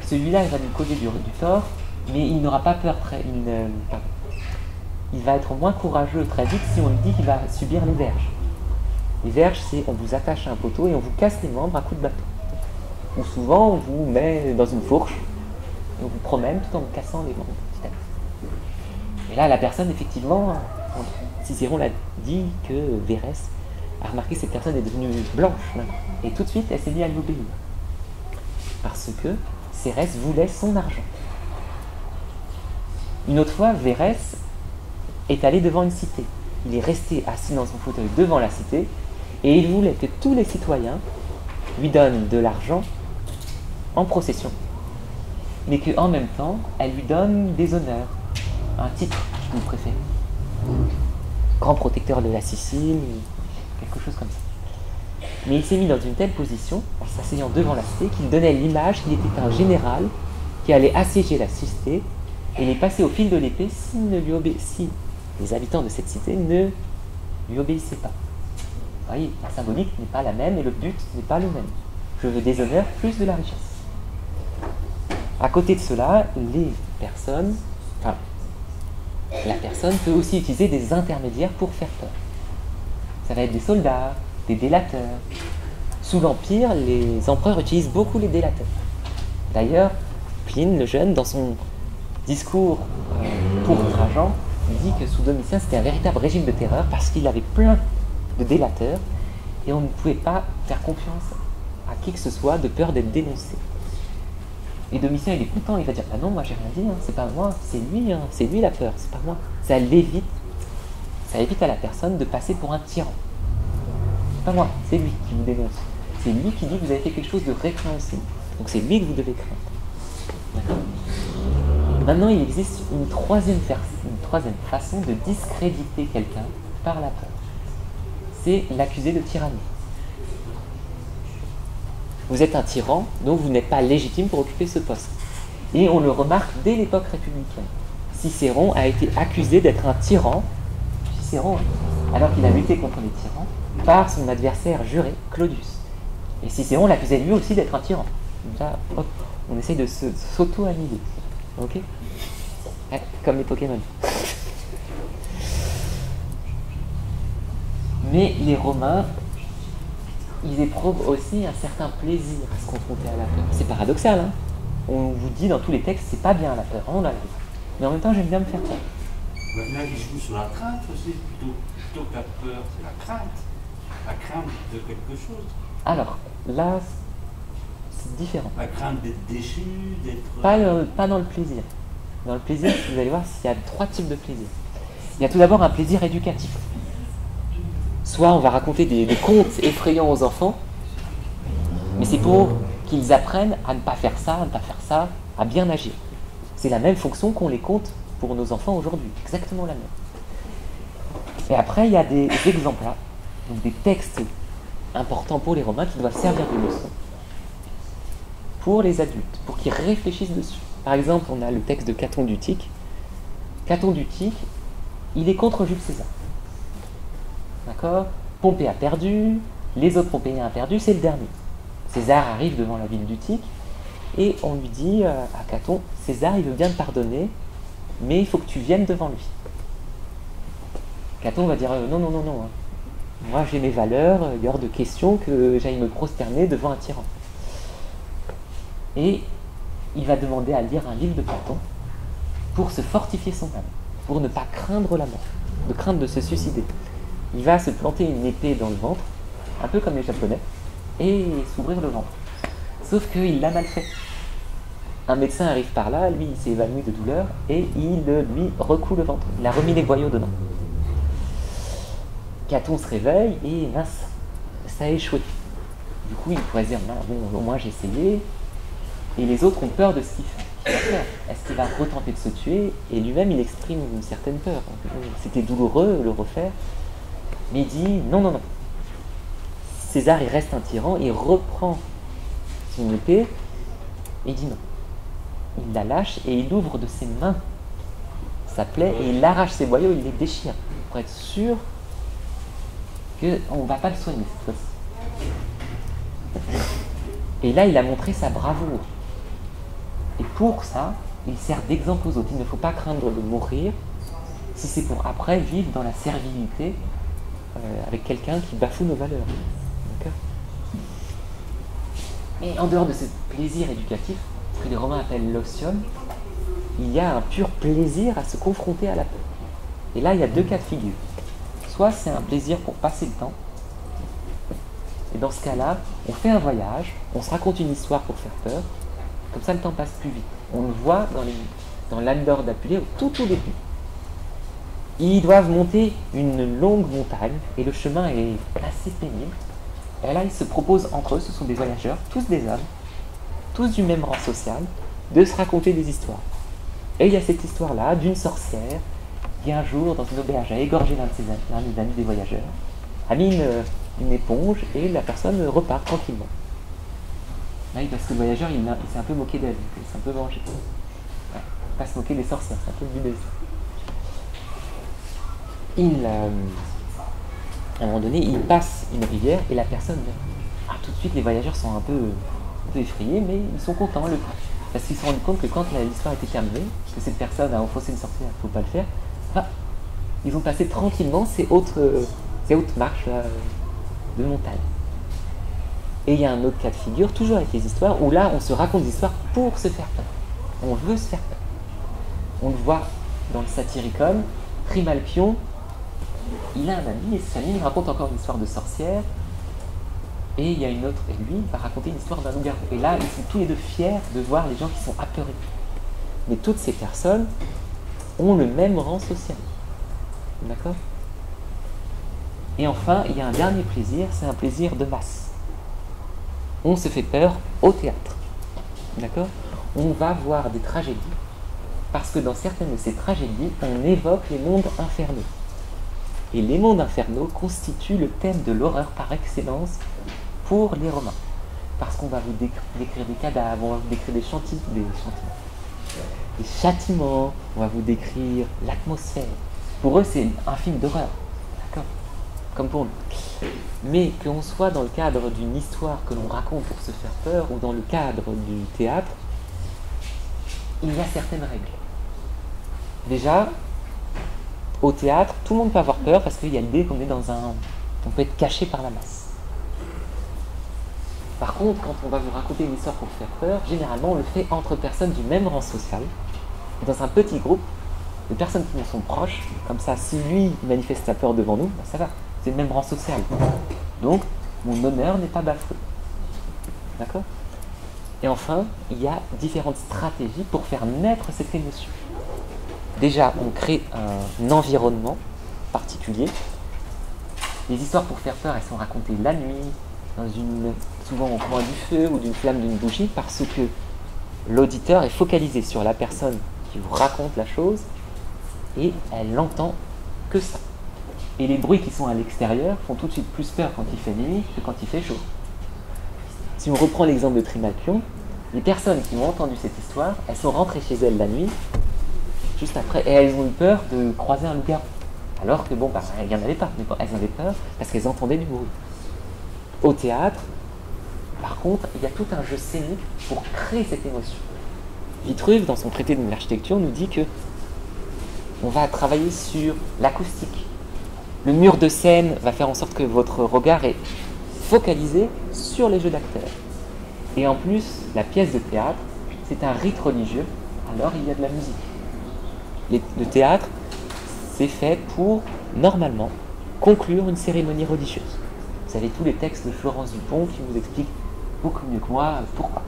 celui-là, il va nous causer du tort, mais il n'aura pas peur il va être moins courageux très vite si on lui dit qu'il va subir les verges. Les verges, c'est on vous attache à un poteau et on vous casse les membres à coups de bâton. Ou souvent, on vous met dans une fourche et on vous promène tout en vous cassant les membres petit à petit. Et là, la personne, effectivement, Cicéron l'a dit que Vérès a remarqué que cette personne est devenue blanche. Et tout de suite, elle s'est mise à l'obéir. Parce que Cérès voulait son argent. Une autre fois, Vérès est allé devant une cité. Il est resté assis dans son fauteuil devant la cité et il voulait que tous les citoyens lui donnent de l'argent en procession, mais qu'en même temps, elle lui donne des honneurs, un titre, si vous préférez. Grand protecteur de la Sicile, quelque chose comme ça. Mais il s'est mis dans une telle position, en s'asseyant devant la cité, qu'il donnait l'image qu'il était un général qui allait assiéger la cité et les passer au fil de l'épée si les habitants de cette cité ne lui obéissaient pas. Vous voyez, la symbolique n'est pas la même et le but n'est pas le même. Je veux des honneurs plus de la richesse. À côté de cela, la personne peut aussi utiliser des intermédiaires pour faire peur. Ça va être des soldats, des délateurs. Sous l'Empire, les empereurs utilisent beaucoup les délateurs. D'ailleurs, Pline le Jeune, dans son discours pour Trajan, dit que sous Domitien, c'était un véritable régime de terreur parce qu'il avait plein de délateurs et on ne pouvait pas faire confiance à qui que ce soit de peur d'être dénoncé. Et Domitien, il est content, il va dire non, moi j'ai rien dit, c'est pas moi, c'est lui la peur, c'est pas moi. Ça évite à la personne de passer pour un tyran. pas moi, c'est lui qui vous dénonce. C'est lui qui dit que vous avez fait quelque chose de répréhensible. Donc c'est lui que vous devez craindre. D'accord ? Maintenant, il existe une troisième façon de discréditer quelqu'un par la peur. C'est l'accuser de tyrannie. Vous êtes un tyran, donc vous n'êtes pas légitime pour occuper ce poste. Et on le remarque dès l'époque républicaine. Cicéron a été accusé d'être un tyran, Cicéron, alors qu'il a lutté contre les tyrans, par son adversaire juré, Claudius. Et Cicéron l'accusait lui aussi d'être un tyran. Donc là, hop, on essaye de s'auto-annihiler. Ok ? Ouais, comme les Pokémon. Mais les Romains, ils éprouvent aussi un certain plaisir à se confronter à la peur. C'est paradoxal, hein ? On vous dit dans tous les textes, c'est pas bien la peur, on la veut. Mais en même temps, j'aime bien me faire peur. Là, il joue sur la crainte aussi, plutôt que la peur, c'est la crainte. La crainte de quelque chose. Alors, là, c'est différent. La crainte d'être déchu, d'être... Pas dans le plaisir. Dans le plaisir, vous allez voir, il y a 3 types de plaisir. Il y a tout d'abord un plaisir éducatif. Soit on va raconter des contes effrayants aux enfants, mais c'est pour qu'ils apprennent à ne pas faire ça, à bien agir. C'est la même fonction qu'on les compte pour nos enfants aujourd'hui, exactement la même. Et après, il y a des exemples, donc des textes importants pour les Romains qui doivent servir de leçon pour les adultes, pour qu'ils réfléchissent dessus. Par exemple, on a le texte de Caton d'Utique. Caton d'Utique, il est contre Jules César. D'accord ? Pompée a perdu, les autres Pompéiens ont perdu, c'est le dernier. César arrive devant la ville d'Utique et on lui dit à Caton, César il veut bien te pardonner, mais il faut que tu viennes devant lui. Caton va dire non, hein. Moi j'ai mes valeurs, il est hors de question que j'aille me prosterner devant un tyran. Et il va demander à lire un livre de Platon pour se fortifier son âme, pour ne pas craindre la mort, de craindre de se suicider. Il va se planter une épée dans le ventre, un peu comme les Japonais, et s'ouvrir le ventre. Sauf qu'il l'a mal fait. Un médecin arrive par là, lui il s'est évanoui de douleur, et il lui recoue le ventre. Il a remis les boyaux dedans. Caton se réveille, et mince, ça a échoué. Du coup il pourrait se dire, bon, au moins j'ai essayé, et les autres ont peur de ce qu'il fait. Qu'il va faire. Est-ce qu'il va retenter de se tuer? Et lui-même il exprime une certaine peur. C'était douloureux le refaire, mais il dit non. César il reste un tyran, il reprend son épée et il dit non. Il la lâche et il ouvre de ses mains sa plaie et il arrache ses boyaux, il les déchire pour être sûr qu'on ne va pas le soigner cette fois-ci. Et là il a montré sa bravoure. Et pour ça, il sert d'exemple aux autres. Il ne faut pas craindre de mourir si c'est pour après vivre dans la servilité avec quelqu'un qui bafoue nos valeurs. D'accord ? Et en dehors de ce plaisir éducatif, ce que les Romains appellent l'osium, il y a un pur plaisir à se confronter à la peur. Et là, il y a 2 cas de figure. Soit c'est un plaisir pour passer le temps, et dans ce cas-là, on fait un voyage, on se raconte une histoire pour faire peur, comme ça le temps passe plus vite. On le voit dans l'Andor d'Apulée au tout début. Ils doivent monter une longue montagne et le chemin est assez pénible. Et là, ils se proposent entre eux, ce sont des voyageurs, tous des hommes, tous du même rang social, de se raconter des histoires. Et il y a cette histoire-là d'une sorcière qui un jour, dans une auberge, a égorgé l'un des amis des voyageurs, a mis une éponge et la personne repart tranquillement. Oui, parce que le voyageur, il s'est un peu moqué d'elle, il s'est un peu vengé. Ouais, pas se moquer des sorcières, c'est un peu le but de ça. À un moment donné, il passe une rivière et la personne meurt. Tout de suite, les voyageurs sont un peu effrayés, mais ils sont contents, parce qu'ils se rendent compte que quand l'histoire était terminée, que cette personne a enfoncé une sorcière, il ne faut pas le faire, ils ont passé tranquillement ces hautes marches de montagne. Et il y a un autre cas de figure, toujours avec les histoires, où là, on se raconte des histoires pour se faire peur. On veut se faire peur. On le voit dans le Satyricon, Trimalchion, il a un ami, et cet ami il raconte encore une histoire de sorcière, et il y a une autre, et lui, il va raconter une histoire d'un loup-garou. Et là, ils sont tous les deux fiers de voir les gens qui sont apeurés. Mais toutes ces personnes ont le même rang social. D'accord ? Et enfin, il y a un dernier plaisir, c'est un plaisir de masse. On se fait peur au théâtre. D'accord? On va voir des tragédies, parce que dans certaines de ces tragédies, on évoque les mondes infernaux. Et les mondes infernaux constituent le thème de l'horreur par excellence pour les Romains. Parce qu'on va vous décrire des cadavres, on va vous décrire des châtiments, on va vous décrire l'atmosphère. Pour eux, c'est un film d'horreur. D'accord? Comme pour nous. Mais qu'on soit dans le cadre d'une histoire que l'on raconte pour se faire peur, ou dans le cadre du théâtre, il y a certaines règles. Déjà, au théâtre, tout le monde peut avoir peur parce qu'il y a l'idée qu'on est on peut être caché par la masse. Par contre, quand on va vous raconter une histoire pour faire peur, généralement on le fait entre personnes du même rang social, dans un petit groupe de personnes qui nous sont proches. Comme ça, si lui manifeste sa peur devant nous, ben ça va, c'est le même rang social. Donc, mon honneur n'est pas bafoué. D'accord? Et enfin, il y a différentes stratégies pour faire naître cette émotion. Déjà, on crée un environnement particulier. Les histoires pour faire peur, elles sont racontées la nuit, souvent au coin du feu ou d'une flamme d'une bougie, parce que l'auditeur est focalisé sur la personne qui vous raconte la chose et elle n'entend que ça. Et les bruits qui sont à l'extérieur font tout de suite plus peur quand il fait nuit que quand il fait chaud. Si on reprend l'exemple de Trimachion, les personnes qui ont entendu cette histoire, elles sont rentrées chez elles la nuit, juste après, et elles ont eu peur de croiser un loup-garou. Alors que bon, il n'y en avait pas, mais bon, elles avaient peur parce qu'elles entendaient du bruit. Au théâtre, par contre, il y a tout un jeu scénique pour créer cette émotion. Vitruve, dans son traité de l'architecture, nous dit que on va travailler sur l'acoustique. Le mur de scène va faire en sorte que votre regard est focalisé sur les jeux d'acteurs. Et en plus, la pièce de théâtre, c'est un rite religieux, alors il y a de la musique. Le théâtre, c'est fait pour, normalement, conclure une cérémonie religieuse. Vous avez tous les textes de Florence Dupont qui vous expliquent beaucoup mieux que moi pourquoi.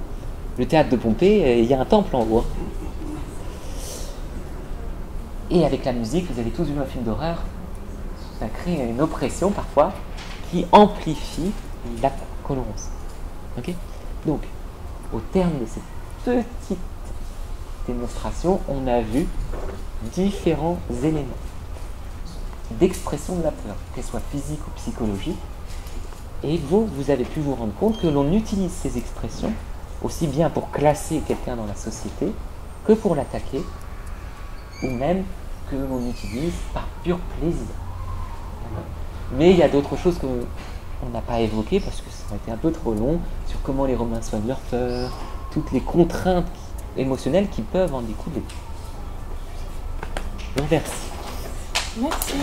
Le théâtre de Pompée, il y a un temple en haut. Hein. Et avec la musique, vous avez tous vu un film d'horreur, ça crée une oppression parfois qui amplifie la peur que l'on ressent. Okay? Donc, au terme de cette petite démonstration, on a vu différents éléments d'expression de la peur, qu'elle soit physique ou psychologique. Et vous avez pu vous rendre compte que l'on utilise ces expressions aussi bien pour classer quelqu'un dans la société que pour l'attaquer, ou même que l'on utilise par pur plaisir. Mais il y a d'autres choses qu'on n'a pas évoquées parce que ça aurait été un peu trop long, sur comment les Romains soignent leur peur, toutes les contraintes émotionnelles qui peuvent en découler. Je vous remercie. Merci.